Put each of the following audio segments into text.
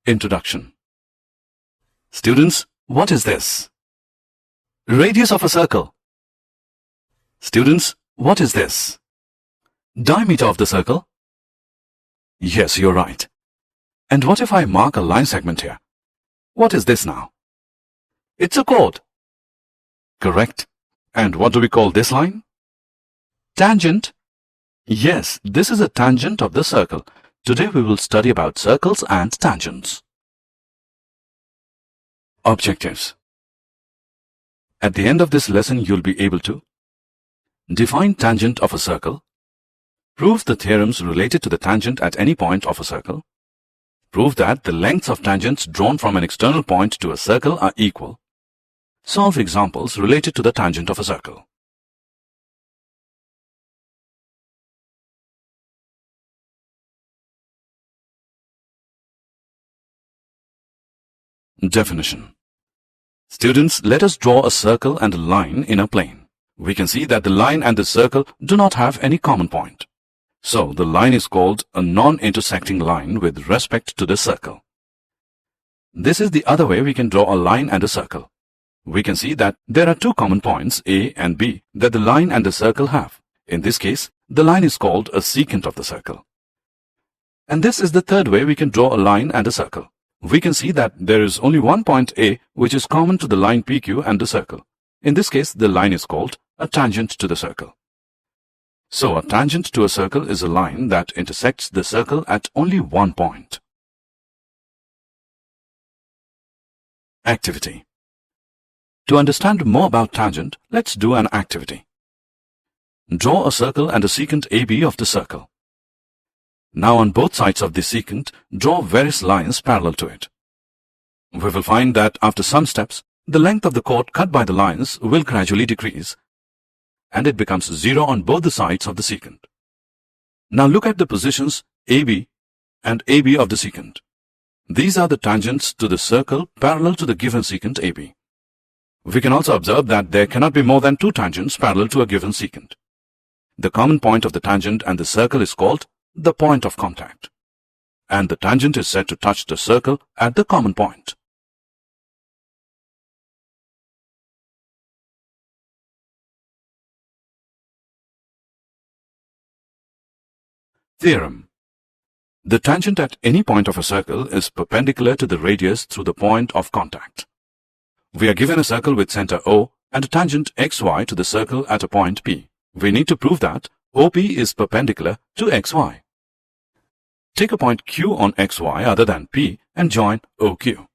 Introduction. Students, what is this? Radius of a circle. Students, what is this? Diameter of the circle? Yes, you're right. And what if I mark a line segment here? What is this now? It's a chord. Correct. And what do we call this line? Tangent. Yes, this is a tangent of the circle. Today we will study about circles and tangents. Objectives. At the end of this lesson, you'll be able to define tangent of a circle, prove the theorems related to the tangent at any point of a circle, prove that the lengths of tangents drawn from an external point to a circle are equal, solve examples related to the tangent of a circle. Definition. Students, let us draw a circle and a line in a plane. We can see that the line and the circle do not have any common point. So, the line is called a non-intersecting line with respect to the circle. This is the other way we can draw a line and a circle. We can see that there are two common points, A and B, that the line and the circle have. In this case, the line is called a secant of the circle. And this is the third way we can draw a line and a circle. We can see that there is only one point A which is common to the line PQ and the circle. In this case, the line is called a tangent to the circle. So, a tangent to a circle is a line that intersects the circle at only one point. Activity. To understand more about tangent, let's do an activity. Draw a circle and a secant AB of the circle. Now on both sides of the secant, draw various lines parallel to it. We will find that after some steps, the length of the chord cut by the lines will gradually decrease, and it becomes 0 on both the sides of the secant. Now look at the positions AB and AB of the secant. These are the tangents to the circle parallel to the given secant AB. We can also observe that there cannot be more than two tangents parallel to a given secant. The common point of the tangent and the circle is called the point of contact, and the tangent is said to touch the circle at the common point. Theorem. The tangent at any point of a circle is perpendicular to the radius through the point of contact. We are given a circle with center O and a tangent xy to the circle at a point P. We need to prove that OP is perpendicular to xy. Take a point Q on xy other than P and join OQ.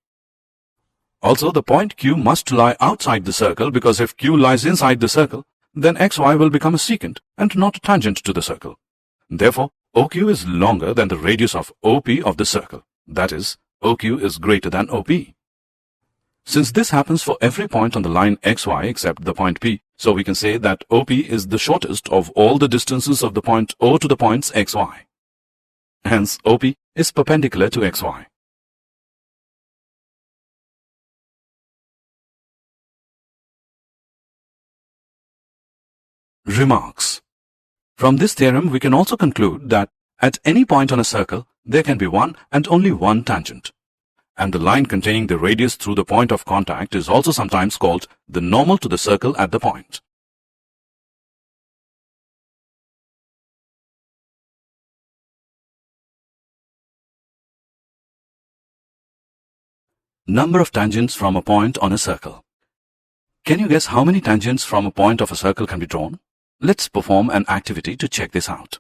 Also, the point Q must lie outside the circle, because if Q lies inside the circle, then xy will become a secant and not a tangent to the circle. Therefore, OQ is longer than the radius of OP of the circle. That is, OQ is greater than OP. Since this happens for every point on the line xy except the point P, so we can say that OP is the shortest of all the distances of the point O to the points xy. Hence, OP is perpendicular to xy. Remarks. From this theorem, we can also conclude that at any point on a circle, there can be one and only one tangent. And the line containing the radius through the point of contact is also sometimes called the normal to the circle at the point. Number of tangents from a point on a circle. Can you guess how many tangents from a point of a circle can be drawn? Let's perform an activity to check this out.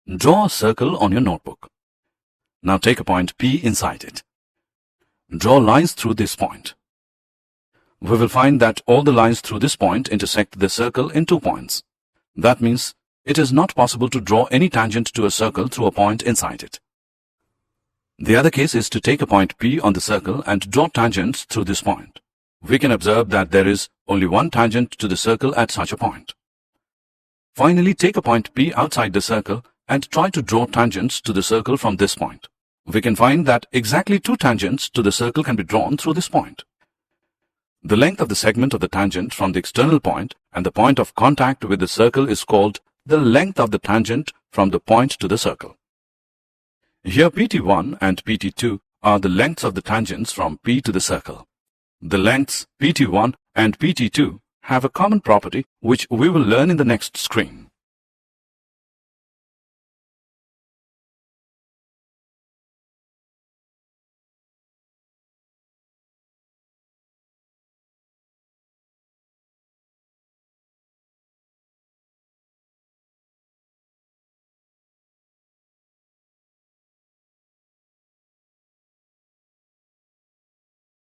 Draw a circle on your notebook. Now take a point P inside it. Draw lines through this point. We will find that all the lines through this point intersect the circle in 2 points. That means it is not possible to draw any tangent to a circle through a point inside it. The other case is to take a point P on the circle and draw tangents through this point. We can observe that there is only one tangent to the circle at such a point. Finally, take a point P outside the circle and try to draw tangents to the circle from this point. We can find that exactly 2 tangents to the circle can be drawn through this point. The length of the segment of the tangent from the external point and the point of contact with the circle is called the length of the tangent from the point to the circle. Here PT1 and PT2 are the lengths of the tangents from P to the circle. The lengths PT1 and PT2 have a common property which we will learn in the next screen.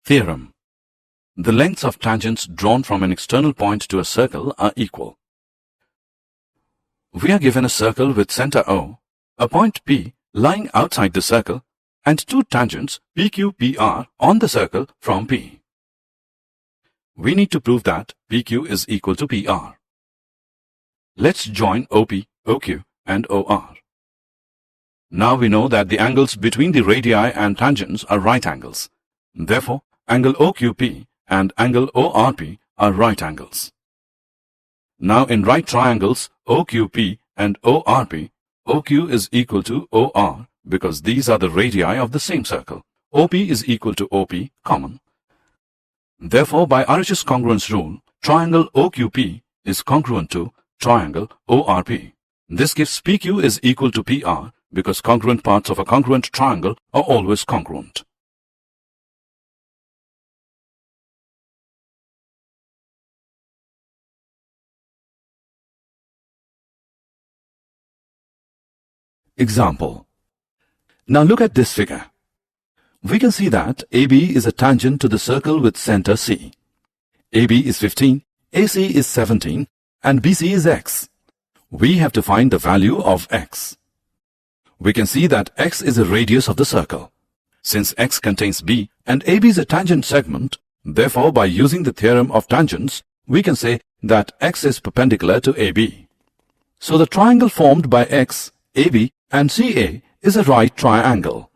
Theorem. The lengths of tangents drawn from an external point to a circle are equal. We are given a circle with center O, a point P lying outside the circle, and two tangents PQ, PR on the circle from P. We need to prove that PQ is equal to PR. Let's join OP, OQ and OR. Now we know that the angles between the radii and tangents are right angles. Therefore, angle OQP and angle ORP are right angles. Now in right triangles OQP and ORP, OQ is equal to OR because these are the radii of the same circle. OP is equal to OP, common. Therefore, by RHS congruence rule, triangle OQP is congruent to triangle ORP. This gives PQ is equal to PR because congruent parts of a congruent triangle are always congruent. Example. Now look at this figure. We can see that AB is a tangent to the circle with center C. AB is 15, AC is 17, and BC is x. We have to find the value of x. We can see that x is a radius of the circle. Since x contains B and AB is a tangent segment, therefore by using the theorem of tangents, we can say that x is perpendicular to AB. So the triangle formed by x, AB and CA is a right triangle.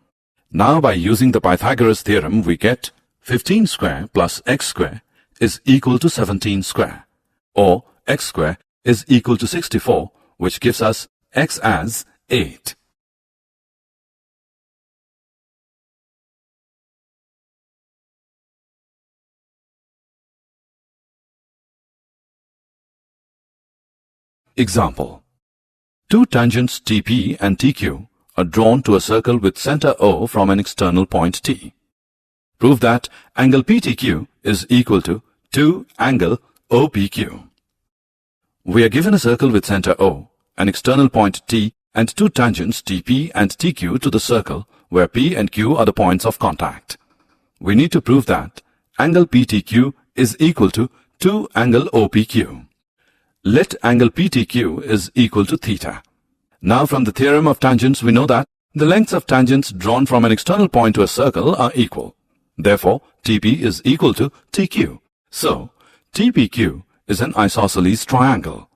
Now by using the Pythagoras theorem we get 15 square plus x square is equal to 17 square, or x square is equal to 64, which gives us x as 8. Example. Two tangents TP and TQ are drawn to a circle with center O from an external point T. Prove that angle PTQ is equal to 2 angle OPQ. We are given a circle with center O, an external point T, and two tangents TP and TQ to the circle where P and Q are the points of contact. We need to prove that angle PTQ is equal to 2 angle OPQ. Let angle PTQ is equal to theta. Now from the theorem of tangents we know that the lengths of tangents drawn from an external point to a circle are equal. Therefore, TP is equal to TQ. So, TPQ is an isosceles triangle.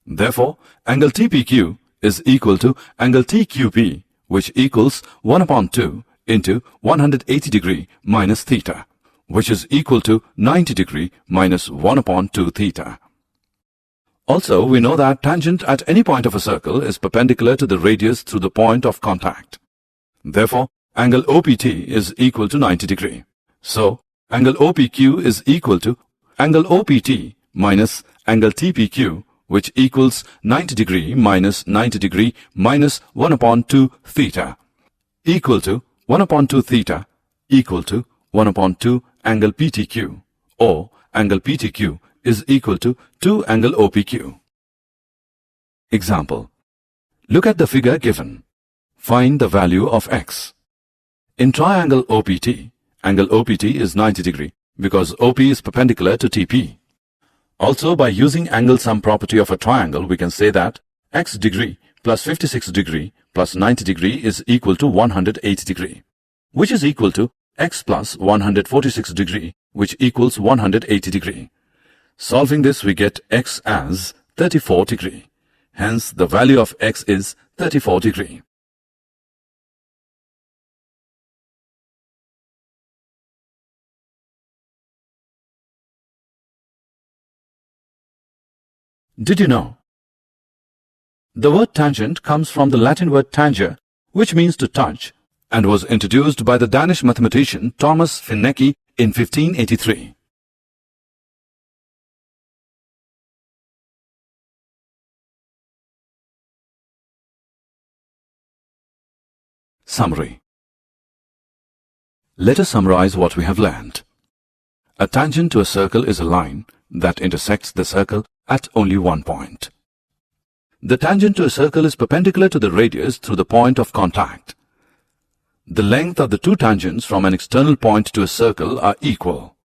Therefore, angle TPQ is equal to angle TQP, which equals 1 upon 2 into 180 degree minus theta, which is equal to 90 degree minus 1 upon 2 theta. Also, we know that tangent at any point of a circle is perpendicular to the radius through the point of contact. Therefore, angle OPT is equal to 90 degree. So, angle OPQ is equal to angle OPT minus angle TPQ, which equals 90 degree minus 90 degree minus 1 upon 2 theta, equal to 1 upon 2 theta equal to 1 upon 2 angle PTQ, or angle PTQ is equal to 2 angle OPQ. Example. Look at the figure given. Find the value of x. In triangle OPT, angle OPT is 90 degree because OP is perpendicular to TP. Also, by using angle sum property of a triangle, we can say that x degree plus 56 degree plus 90 degree is equal to 180 degree, which is equal to x plus 146 degree, which equals 180 degree. Solving this, we get x as 34 degree. Hence, the value of x is 34 degree. Did you know? The word tangent comes from the Latin word tangere, which means to touch, and was introduced by the Danish mathematician Thomas Finnecke in 1583. Summary. Let us summarize what we have learned. A tangent to a circle is a line that intersects the circle at only one point. The tangent to a circle is perpendicular to the radius through the point of contact. The length of the two tangents from an external point to a circle are equal.